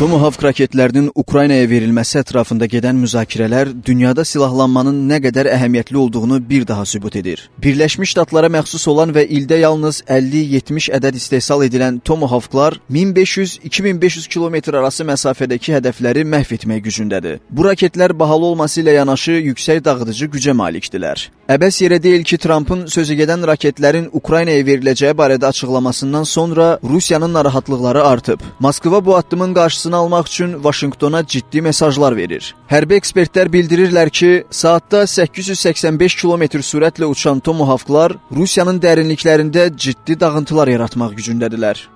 Tomahawk raketlərinin Ukraynaya verilməsi ətrafında gedən müzakirələr dünyada silahlanmanın nə qədər əhəmiyyətli olduğunu bir daha sübut edir. Birləşmiş Ştatlara məxsus olan və ildə yalnız 50-70 ədəd istehsal edilən Tomahawklar 1500-2500 kilometr arası məsafədəki hədəfləri məhv etmək gücündədir. Bu raketlər bahalı olması ilə yanaşı yüksək dağıdıcı gücə malikdirlər. Əbəs yerə deyil ki, Trumpın sözügedən raketlərin Ukraynaya veriləcəyi barədə açıqlamasından sonra Rusiyanın narahatlıqları artıb. Moskva bu addımın qarşısını almaq üçün Vaşinqtona ciddi mesajlar verir. Hərbi ekspertlər bildirirlər ki, saatda 885 km sürətlə uçan Tomahawklar Rusiyanın dərinliklərində ciddi dağıntılar yaratmaq gücündədirlər.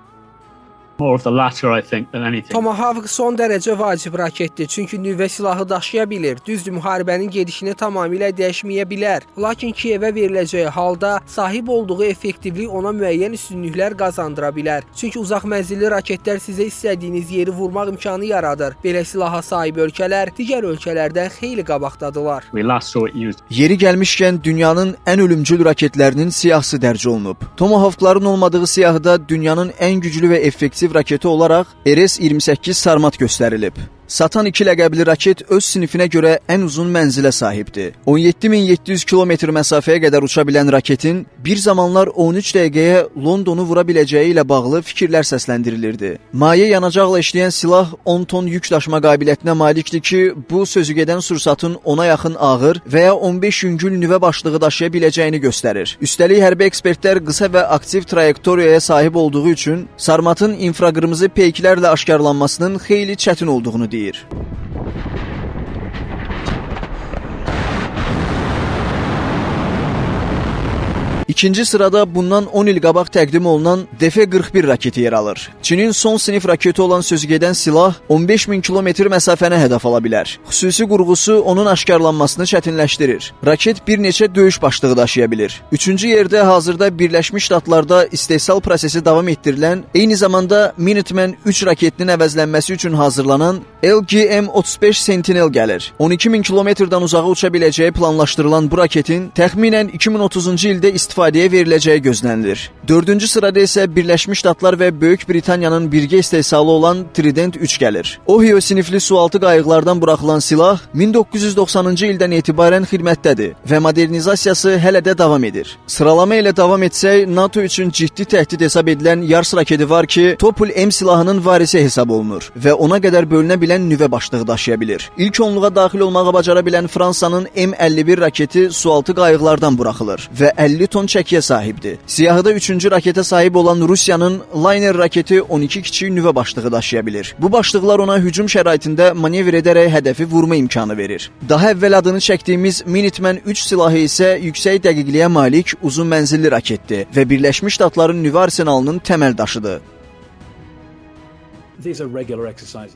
More of the latter, I think, than anything. Tomahawk son dərəcə vacib raketdir, çünki nüvə silahı daşıya bilir. Düzdür, müharibənin gedişini tamamilə dəyişməyə bilər. Lakin Kiyevə veriləcəyi halda sahib olduğu effektivlik ona müəyyən üstünlüklər qazandıra bilər. Çünki uzaq mənzilli raketlər sizə istədiyiniz yeri vurmaq imkanı yaradır. Belə silaha sahib ölkələr digər ölkələrdən xeyli qabaqdadılar. We last saw it used. Yeri gəlmişkən dünyanın ən ölümcül raketlərinin siyahısı dərc olunub. Tomahawkların olmadığı siyahıda dünyanın ən güclü və effektiv raketi olaraq RS-28 Sarmat göstərilib. Satan 2 ləqəbli raket öz sinifinə görə ən uzun mənzilə sahibdir. 17700 kilometr məsafəyə qədər uça bilən raketin bir zamanlar 13 dəqiqəyə Londonu vura biləcəyi ilə bağlı fikirlər səsləndirilirdi. Maye yanacaqla işləyən silah 10 ton yük daşıma qabiliyyətinə malikdir ki, bu sözügedən sursatın ona yaxın ağır və ya 15 yüngül nüvə başlığı daşıya biləcəyini göstərir. Üstəlik hərbi ekspertlər qısa və aktiv trayektoriyaya sahib olduğu üçün Sarmatın infraqırmızı peyklərlə aşkarlanmasının xeyli çətin olduğunu deyir. İkinci sırada bundan 10 il qabaq təqdim olunan DF-41 raketi yer alır. Çinin son sinif raketi olan sözügedən silah 15.000 kilometr məsafəni hədəf ala bilər. Xüsusi qurğusu onun aşkarlanmasını çətinləşdirir. Raket bir neçə döyüş başlığı daşıya bilir. Üçüncü yerdə hazırda Birləşmiş Ştatlarda istehsal prosesi davam etdirilən, eyni zamanda Minuteman 3 raketinin əvəzlənməsi üçün hazırlanan LGM-35 Sentinel gəlir. 12.000 kilometrdən uzağa uça biləcəyi planlaşdırılan bu raketin təxminən 2030-cu ildə istifadəyə veriləcəyi gözlənilir. Dördüncü sırada isə Birləşmiş Ştatlar və Böyük Britaniyanın birgə istehsalı olan Trident 3 gəlir. Ohio sinifli sualtı qayıqlardan buraxılan silah 1990-cı ildən etibarən xidmətdədir və modernizasiyası hələ də davam edir. Sıralama ilə davam etsək, NATO üçün ciddi təhdid hesab edilən Yars raketi var ki, Topol M silahının varisi hesab olunur və ona qədər bölünə bilən nüvə başlığı daşıya bilir. İlk onluğa daxil olmağa bacara bilən Fransanın M51 raketi sualtı qayıqlardan buraxılır və 50 ton çəkiyə sahibdir. Siyahıda 3-cü raketə sahib olan Rusiyanın Liner raketi 12 kiçik nüvə başlığı daşıya bilir. Bu başlıqlar ona hücum şəraitində manevr edərək hədəfi vurma imkanı verir. Daha əvvəl adını çəkdiyimiz Minuteman 3 silahı isə yüksək dəqiqliyə malik uzun mənzilli raketdir və Birləşmiş Ştatların nüvə arsenalının təməl daşıdır.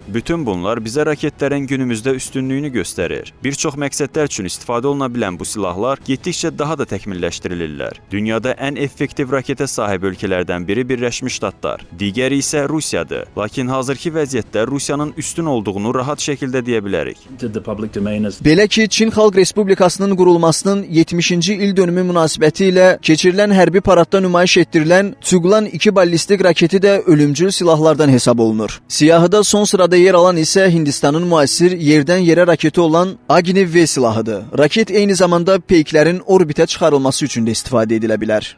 Bütün bunlar bizə raketlərin günümüzdə üstünlüyünü göstərir. Bir çox məqsədlər üçün istifadə oluna bilən bu silahlar getdikcə daha da təkmilləşdirilirlər. Dünyada ən effektiv raketə sahib ölkələrdən biri Birləşmiş Ştatlar, digəri isə Rusiyadır. Lakin hazırki vəziyyətdə Rusiyanın üstün olduğunu rahat şəkildə deyə bilərik. Belə ki, Çin Xalq Respublikasının qurulmasının 70-ci il dönümü münasibəti ilə keçirilən hərbi paradda nümayiş etdirilən Tuğlan 2 ballistik raketi də ölümcül silahlardan hesab olunur. Siyahıda son sırada yer alan isə Hindistanın müasir yerdən yerə raketi olan Agni V silahıdır. Raket eyni zamanda peyklərin orbitə çıxarılması üçün də istifadə edilə bilər.